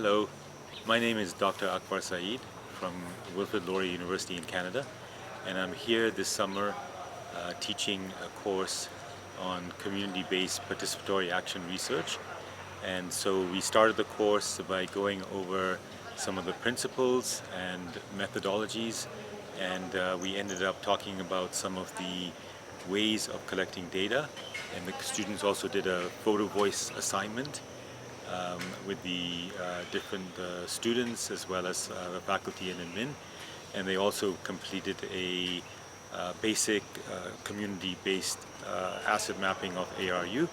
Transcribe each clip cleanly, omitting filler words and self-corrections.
Hello, my name is Dr. Akbar Saeed from Wilfrid Laurier University in Canada, and I'm here this summer teaching a course on community-based participatory action research. And so we started the course by going over some of the principles and methodologies, and we ended up talking about some of the ways of collecting data, and the students also did a photo voice assignment with the different students as well as the faculty and admin, and they also completed a basic community-based asset mapping of ARU.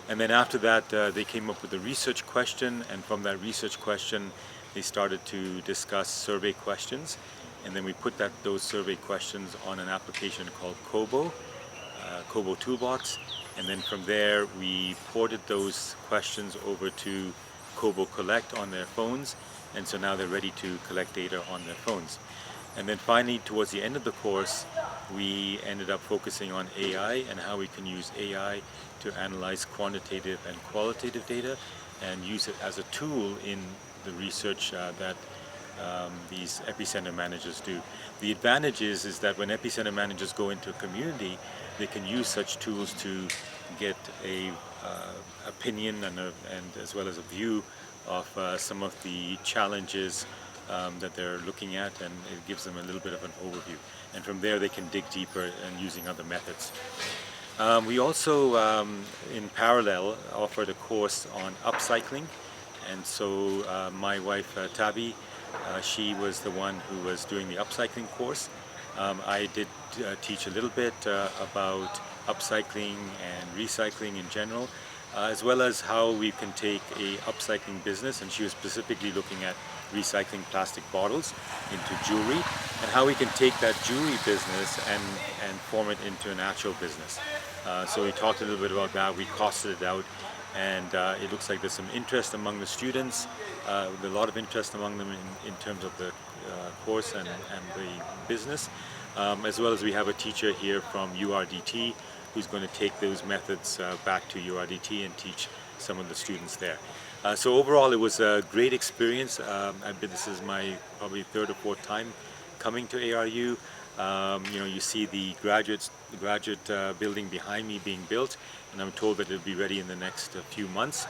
And then after that they came up with a research question, and from that research question they started to discuss survey questions, and then we put those survey questions on an application called Kobo Toolbox, and then from there we ported those questions over to Kobo Collect on their phones, and so now they're ready to collect data on their phones. And then finally, towards the end of the course, we ended up focusing on AI and how we can use AI to analyze quantitative and qualitative data and use it as a tool in the research that these epicenter managers do. The advantage is that when epicenter managers go into a community, they can use such tools to get a opinion and as well as a view of some of the challenges that they're looking at, and it gives them a little bit of an overview. And from there they can dig deeper and using other methods. We also, in parallel, offered a course on upcycling, and so my wife Tabby, she was the one who was doing the upcycling course. I did teach a little bit about upcycling and recycling in general, as well as how we can take a upcycling business, and she was specifically looking at recycling plastic bottles into jewelry, and how we can take that jewelry business and form it into an actual business. So we talked a little bit about that, we costed it out, and it looks like there's some interest among the students, a lot of interest among them in terms of the course and the business, as well as we have a teacher here from URDT who's going to take those methods back to URDT and teach some of the students there. So overall it was a great experience. This is my probably third or fourth time coming to ARU. You see the graduate building behind me being built, and I'm told that it'll be ready in the next few months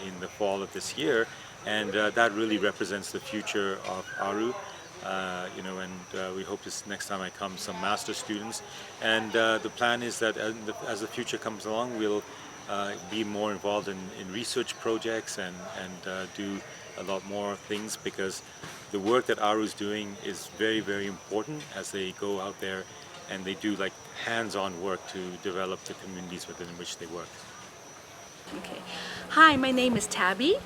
in the fall of this year, and that really represents the future of ARU. We hope this next time I come, some master students, and the plan is that as the future comes along, we'll be more involved in research projects and do a lot more things, because the work that ARU is doing is very, very important as they go out there and they do like hands-on work to develop the communities within which they work. Okay. Hi, my name is Tabby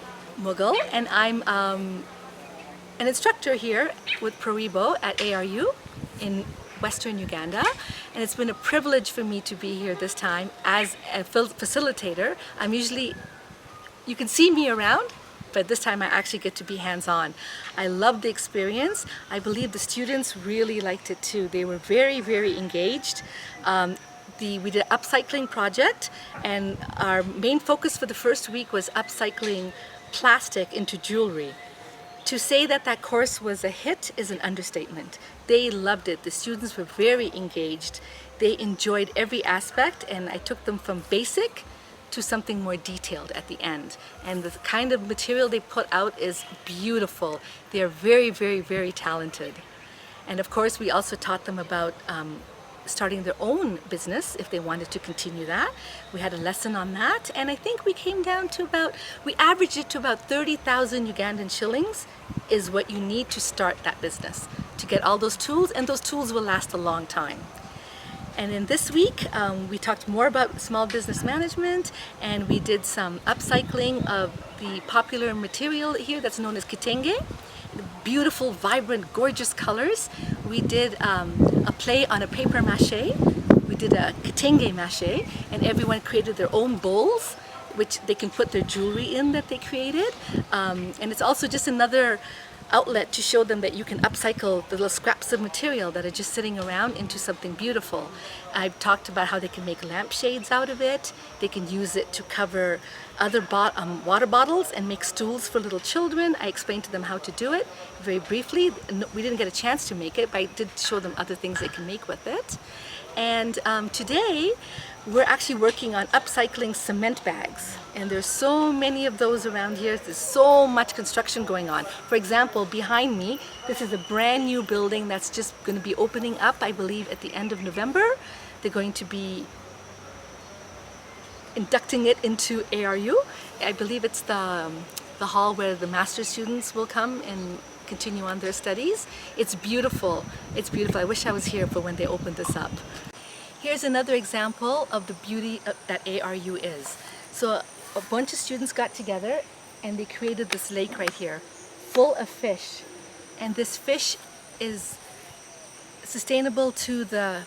Mughal, and I'm an instructor here with Prowibo at ARU in Western Uganda, and it's been a privilege for me to be here this time as a facilitator. You can see me around, but this time I actually get to be hands-on. I love the experience. I believe the students really liked it too. They were very, very engaged. We did an upcycling project, and our main focus for the first week was upcycling plastic into jewelry. To say that that course was a hit is an understatement. They loved it. The students were very engaged. They enjoyed every aspect, and I took them from basic to something more detailed at the end. And the kind of material they put out is beautiful. They are very, very, very talented. And of course, we also taught them about starting their own business if they wanted to continue that. We had a lesson on that, and I think we came down to we averaged it to about 30,000 Ugandan shillings is what you need to start that business, to get all those tools, and those tools will last a long time. And in this week, we talked more about small business management, and we did some upcycling of the popular material here that's known as kitenge. Beautiful, vibrant, gorgeous colors. We did a play on a paper mache. We did a kitenge mache, and everyone created their own bowls, which they can put their jewelry in that they created. And it's also just another outlet to show them that you can upcycle the little scraps of material that are just sitting around into something beautiful. I've talked about how they can make lampshades out of it. They can use it to cover other water bottles and make stools for little children. I explained to them how to do it very briefly. We didn't get a chance to make it, but I did show them other things they can make with it. And today, we're actually working on upcycling cement bags. And there's so many of those around here. There's so much construction going on. For example, behind me, this is a brand new building that's just going to be opening up, I believe, at the end of November. They're going to be inducting it into ARU. I believe it's the hall where the master's students will come and continue on their studies. It's beautiful. It's beautiful. I wish I was here for when they open this up. Here's another example of the beauty that ARU is. So a bunch of students got together and they created this lake right here, full of fish. And this fish is sustainable to the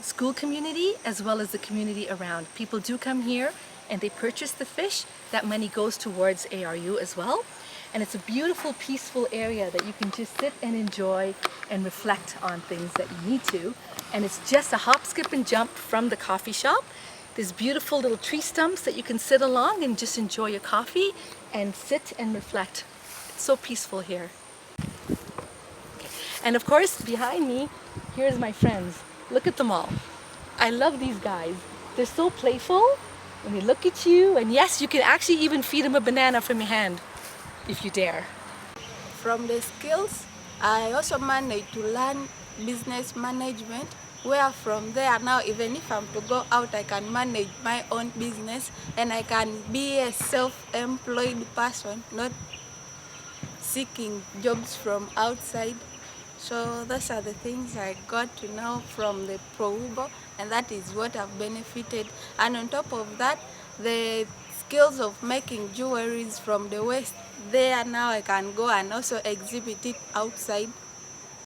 school community as well as the community around. People do come here and they purchase the fish. That money goes towards ARU as well. And it's a beautiful, peaceful area that you can just sit and enjoy and reflect on things that you need to. And it's just a hop, skip, and jump from the coffee shop. There's beautiful little tree stumps that you can sit along and just enjoy your coffee and sit and reflect. It's so peaceful here. Okay. And of course, behind me, here's my friends. Look at them all. I love these guys. They're so playful when they look at you. And yes, you can actually even feed them a banana from your hand if you dare. From the skills, I also managed to learn business management, where from there now, even if I'm to go out, I can manage my own business and I can be a self-employed person, not seeking jobs from outside. So those are the things I got to know from the Prowibo, and that is what I've benefited. And on top of that, the skills of making jewelries from the waste, there now I can go and also exhibit it outside